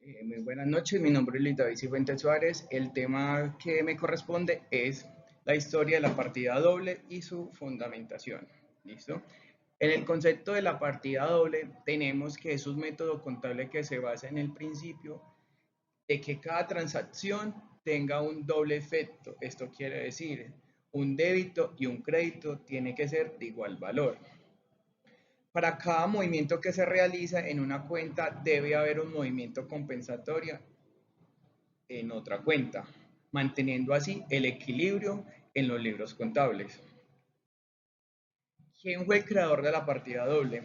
Muy buenas noches, mi nombre es Luis David Cifuentes Suárez. El tema que me corresponde es la historia de la partida doble y su fundamentación. ¿Listo? En el concepto de la partida doble tenemos que es un método contable que se basa en el principio de que cada transacción tenga un doble efecto. Esto quiere decir, un débito y un crédito tiene que ser de igual valor. Para cada movimiento que se realiza en una cuenta debe haber un movimiento compensatorio en otra cuenta, manteniendo así el equilibrio en los libros contables. ¿Quién fue el creador de la partida doble?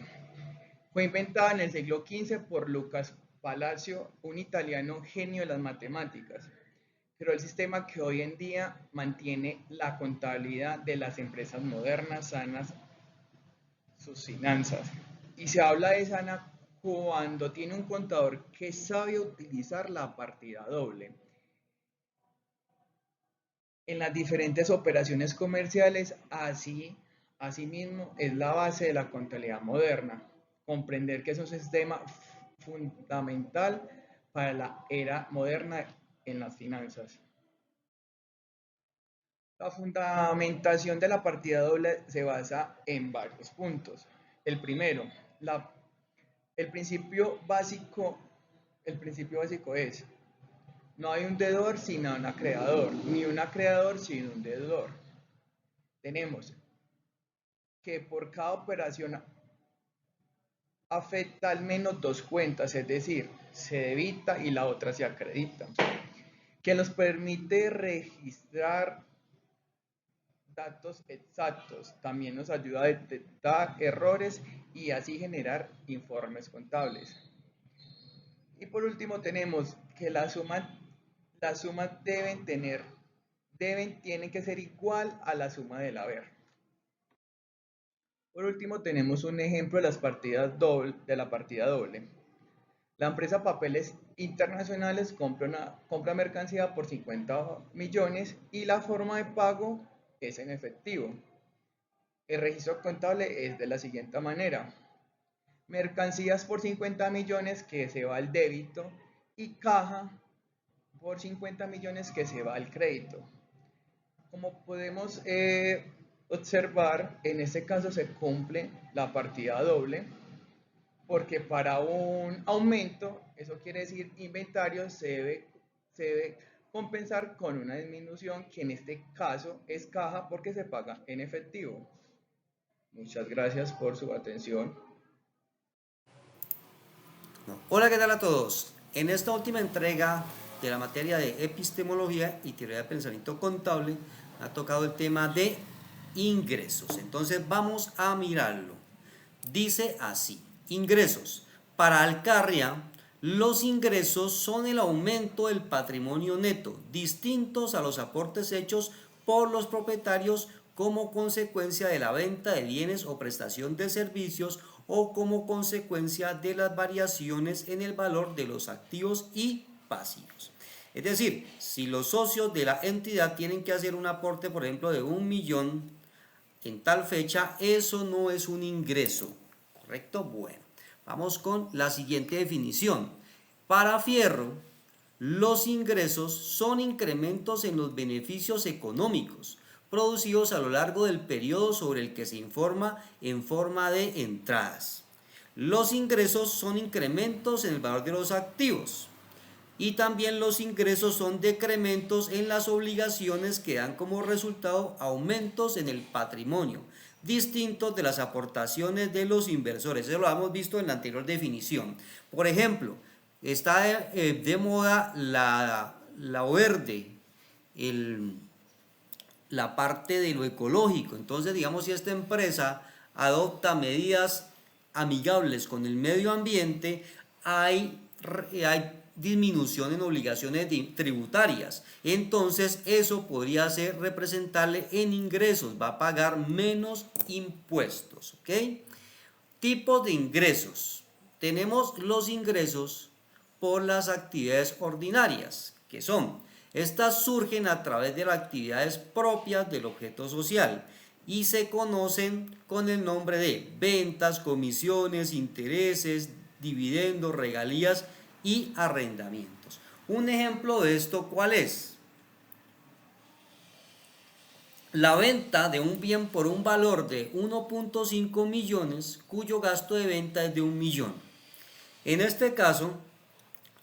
Fue inventada en el siglo XV por Lucas Palacio, un italiano genio de las matemáticas. Creó el sistema que hoy en día mantiene la contabilidad de las empresas modernas, sanas sus finanzas. Y se habla de sana cuando tiene un contador que sabe utilizar la partida doble en las diferentes operaciones comerciales. Asimismo, es la base de la contabilidad moderna. Comprender que es un sistema fundamental para la era moderna en las finanzas. La fundamentación de la partida doble se basa en varios puntos. El primero, la, el principio básico, el principio básico es: no hay un deudor sin un acreedor, ni un acreedor sin un deudor. Tenemos que por cada operación afecta al menos dos cuentas, es decir, se debita y la otra se acredita, que nos permite registrar datos exactos, también nos ayuda a detectar errores y así generar informes contables. Y por último tenemos que las sumas tienen que ser igual a la suma del haber. Por último tenemos un ejemplo de de la partida doble. La empresa Papeles Internacionales compra mercancía por 50 millones y la forma de pago es en efectivo. El registro contable es de la siguiente manera: mercancías por 50 millones que se va al débito y caja por 50 millones que se va al crédito. Como podemos observar, en este caso se cumple la partida doble, porque para un aumento, eso quiere decir inventario, se debe compensar con una disminución, que en este caso es caja porque se paga en efectivo. Muchas gracias por su atención. No. Hola, ¿qué tal a todos? En esta última entrega de la materia de epistemología y teoría de pensamiento contable, ha tocado el tema de ingresos. Entonces vamos a mirarlo. Dice así: ingresos. Para Alcarria, los ingresos son el aumento del patrimonio neto, distintos a los aportes hechos por los propietarios como consecuencia de la venta de bienes o prestación de servicios, o como consecuencia de las variaciones en el valor de los activos y pasivos. Es decir, si los socios de la entidad tienen que hacer un aporte, por ejemplo, de 1.000.000 en tal fecha, eso no es un ingreso, ¿correcto? Bueno, vamos con la siguiente definición. Para Fierro, los ingresos son incrementos en los beneficios económicos producidos a lo largo del periodo sobre el que se informa en forma de entradas. Los ingresos son incrementos en el valor de los activos. Y también los ingresos son decrementos en las obligaciones que dan como resultado aumentos en el patrimonio, distintos de las aportaciones de los inversores. Eso lo hemos visto en la anterior definición. Por ejemplo, está de moda la verde, la parte de lo ecológico. Entonces, digamos, si esta empresa adopta medidas amigables con el medio ambiente, hay disminución en obligaciones tributarias. Entonces, eso podría ser representarle en ingresos, va a pagar menos impuestos, ¿ok? Tipos de ingresos. Tenemos los ingresos por las actividades ordinarias, que son: estas surgen a través de las actividades propias del objeto social y se conocen con el nombre de ventas, comisiones, intereses, dividendos, regalías y arrendamientos. Un ejemplo de esto, ¿cuál es? La venta de un bien por un valor de 1.5 millones, cuyo gasto de venta es de 1 millón. En este caso,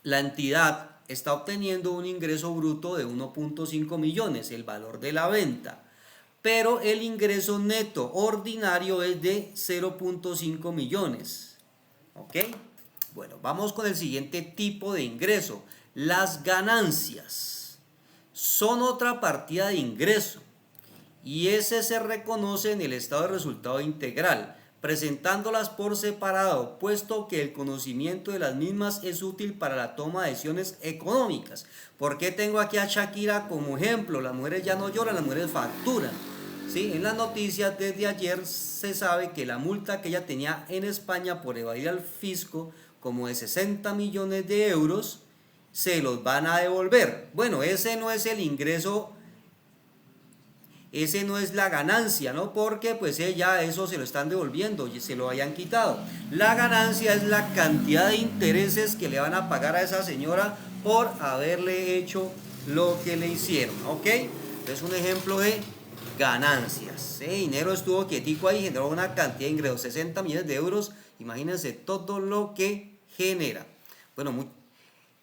la entidad está obteniendo un ingreso bruto de 1.5 millones, el valor de la venta, pero el ingreso neto ordinario es de 0.5 millones. ¿Ok? Bueno, vamos con el siguiente tipo de ingreso. Las ganancias son otra partida de ingreso y ese se reconoce en el estado de resultado integral, presentándolas por separado, puesto que el conocimiento de las mismas es útil para la toma de decisiones económicas. ¿Por qué tengo aquí a Shakira como ejemplo? Las mujeres ya no lloran, las mujeres facturan. ¿Sí? En las noticias desde ayer se sabe que la multa que ella tenía en España por evadir al fisco, como de 60 millones de euros, se los van a devolver. Bueno, ese no es el ingreso, ese no es la ganancia, ¿no? Porque pues ella eso se lo están devolviendo y se lo hayan quitado. La ganancia es la cantidad de intereses que le van a pagar a esa señora por haberle hecho lo que le hicieron, ¿ok? Es un ejemplo de ganancias. Ese dinero estuvo quietico ahí, generó una cantidad de ingresos, 60 millones de euros. Imagínense todo lo que genera. Bueno,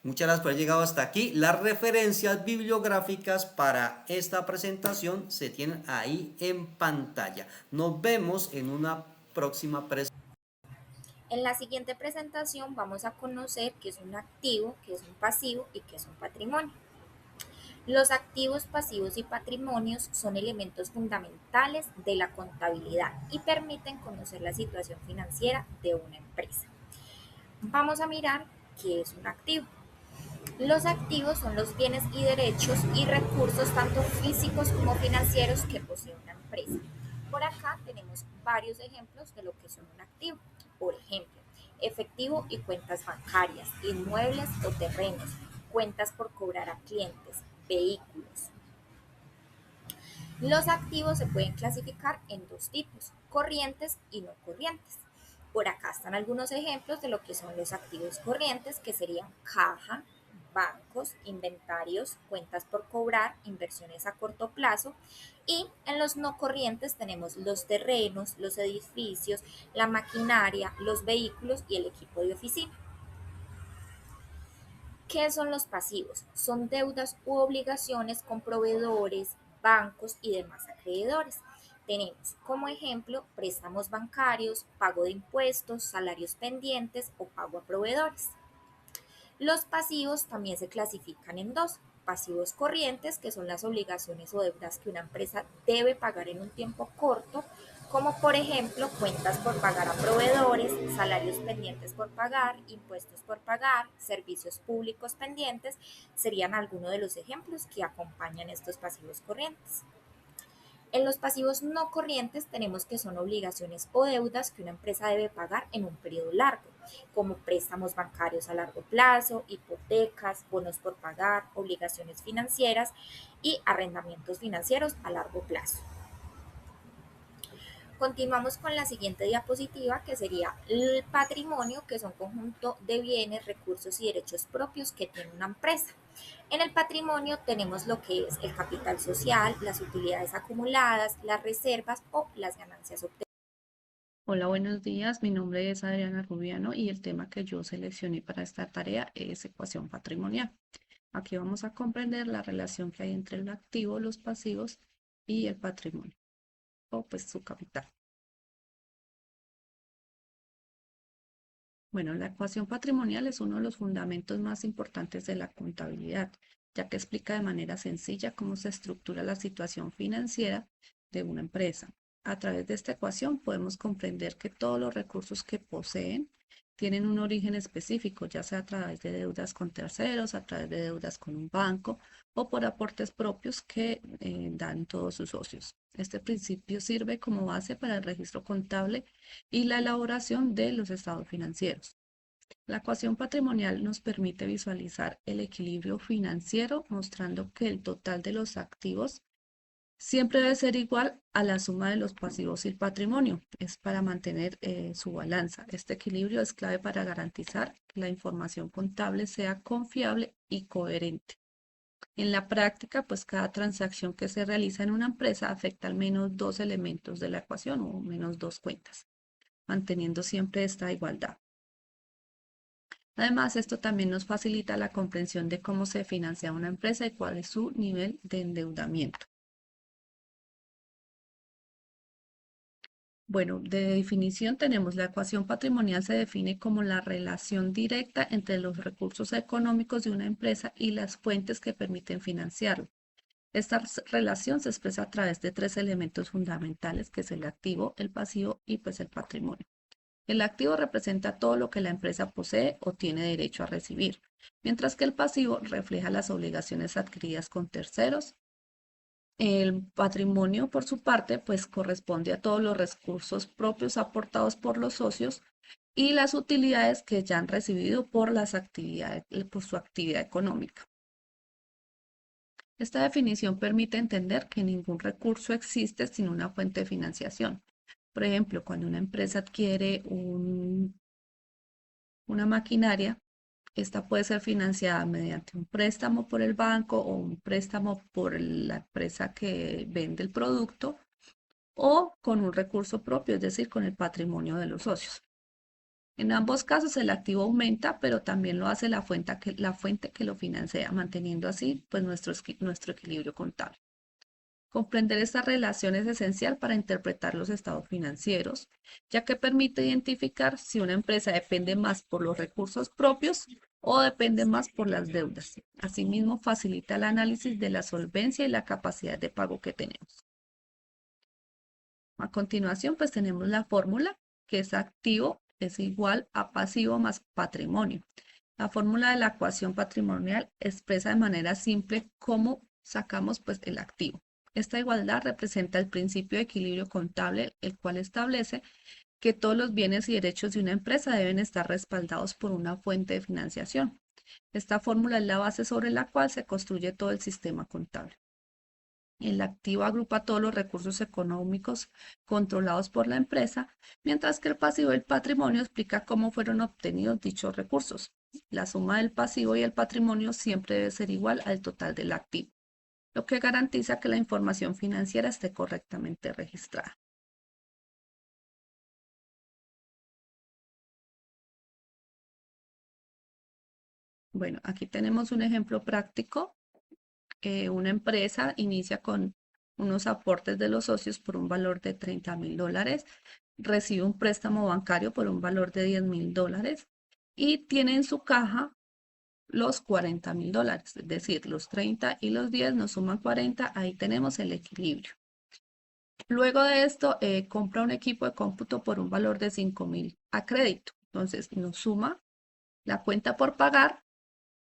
muchas gracias por haber llegado hasta aquí. Las referencias bibliográficas para esta presentación se tienen ahí en pantalla. Nos vemos en una próxima presentación. En la siguiente presentación vamos a conocer qué es un activo, qué es un pasivo y qué es un patrimonio. Los activos, pasivos y patrimonios son elementos fundamentales de la contabilidad y permiten conocer la situación financiera de una empresa. Vamos a mirar qué es un activo. Los activos son los bienes y derechos y recursos tanto físicos como financieros que posee una empresa. Por acá tenemos varios ejemplos de lo que son un activo. Por ejemplo, efectivo y cuentas bancarias, inmuebles o terrenos, cuentas por cobrar a clientes, vehículos. Los activos se pueden clasificar en dos tipos, corrientes y no corrientes. Por acá están algunos ejemplos de lo que son los activos corrientes, que serían caja, bancos, inventarios, cuentas por cobrar, inversiones a corto plazo. Y en los no corrientes tenemos los terrenos, los edificios, la maquinaria, los vehículos y el equipo de oficina. ¿Qué son los pasivos? Son deudas u obligaciones con proveedores, bancos y demás acreedores. Tenemos como ejemplo préstamos bancarios, pago de impuestos, salarios pendientes o pago a proveedores. Los pasivos también se clasifican en dos: pasivos corrientes, que son las obligaciones o deudas que una empresa debe pagar en un tiempo corto, como por ejemplo cuentas por pagar a proveedores, salarios pendientes por pagar, impuestos por pagar, servicios públicos pendientes, serían algunos de los ejemplos que acompañan estos pasivos corrientes. En los pasivos no corrientes tenemos que son obligaciones o deudas que una empresa debe pagar en un periodo largo, como préstamos bancarios a largo plazo, hipotecas, bonos por pagar, obligaciones financieras y arrendamientos financieros a largo plazo. Continuamos con la siguiente diapositiva, que sería el patrimonio, que es un conjunto de bienes, recursos y derechos propios que tiene una empresa. En el patrimonio tenemos lo que es el capital social, las utilidades acumuladas, las reservas o las ganancias obtenidas. Hola, buenos días. Mi nombre es Adriana Rubiano y el tema que yo seleccioné para esta tarea es ecuación patrimonial. Aquí vamos a comprender la relación que hay entre el activo, los pasivos y el patrimonio, o pues su capital. Bueno, la ecuación patrimonial es uno de los fundamentos más importantes de la contabilidad, ya que explica de manera sencilla cómo se estructura la situación financiera de una empresa. A través de esta ecuación podemos comprender que todos los recursos que poseen tienen un origen específico, ya sea a través de deudas con terceros, a través de deudas con un banco o por aportes propios que dan todos sus socios. Este principio sirve como base para el registro contable y la elaboración de los estados financieros. La ecuación patrimonial nos permite visualizar el equilibrio financiero, mostrando que el total de los activos siempre debe ser igual a la suma de los pasivos y el patrimonio. Es para mantener su balanza. Este equilibrio es clave para garantizar que la información contable sea confiable y coherente. En la práctica, pues cada transacción que se realiza en una empresa afecta al menos dos elementos de la ecuación o menos dos cuentas, manteniendo siempre esta igualdad. Además, esto también nos facilita la comprensión de cómo se financia una empresa y cuál es su nivel de endeudamiento. Bueno, de definición tenemos la ecuación patrimonial se define como la relación directa entre los recursos económicos de una empresa y las fuentes que permiten financiarlo. Esta relación se expresa a través de tres elementos fundamentales, que es el activo, el pasivo y pues el patrimonio. El activo representa todo lo que la empresa posee o tiene derecho a recibir, mientras que el pasivo refleja las obligaciones adquiridas con terceros. El patrimonio, por su parte, pues corresponde a todos los recursos propios aportados por los socios y las utilidades que ya han recibido por por su actividad económica. Esta definición permite entender que ningún recurso existe sin una fuente de financiación. Por ejemplo, cuando una empresa adquiere una maquinaria, esta puede ser financiada mediante un préstamo por el banco o un préstamo por la empresa que vende el producto o con un recurso propio, es decir, con el patrimonio de los socios. En ambos casos el activo aumenta, pero también lo hace la fuente que lo financia, manteniendo así pues, nuestro equilibrio contable. Comprender esta relación es esencial para interpretar los estados financieros, ya que permite identificar si una empresa depende más por los recursos propios o depende más por las deudas. Asimismo, facilita el análisis de la solvencia y la capacidad de pago que tenemos. A continuación, pues tenemos la fórmula, que es activo es igual a pasivo más patrimonio. La fórmula de la ecuación patrimonial expresa de manera simple cómo sacamos pues, el activo. Esta igualdad representa el principio de equilibrio contable, el cual establece que todos los bienes y derechos de una empresa deben estar respaldados por una fuente de financiación. Esta fórmula es la base sobre la cual se construye todo el sistema contable. El activo agrupa todos los recursos económicos controlados por la empresa, mientras que el pasivo y el patrimonio explica cómo fueron obtenidos dichos recursos. La suma del pasivo y el patrimonio siempre debe ser igual al total del activo, lo que garantiza que la información financiera esté correctamente registrada. Bueno, aquí tenemos un ejemplo práctico. Una empresa inicia con unos aportes de los socios por un valor de $30,000, recibe un préstamo bancario por un valor de $10,000 y tiene en su caja los $40,000, es decir, los 30 y los 10 nos suman 40, ahí tenemos el equilibrio. Luego de esto, compra un equipo de cómputo por un valor de $5,000 a crédito. Entonces, nos suma la cuenta por pagar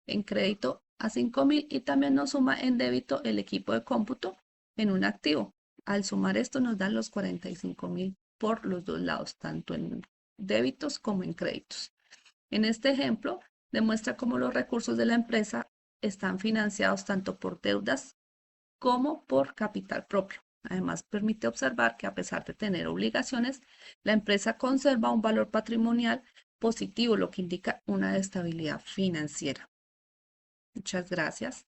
en crédito a $5,000 y también nos suma en débito el equipo de cómputo en un activo. Al sumar esto nos dan los $45,000 por los dos lados, tanto en débitos como en créditos. En este ejemplo, demuestra cómo los recursos de la empresa están financiados tanto por deudas como por capital propio. Además, permite observar que a pesar de tener obligaciones, la empresa conserva un valor patrimonial positivo, lo que indica una estabilidad financiera. Muchas gracias.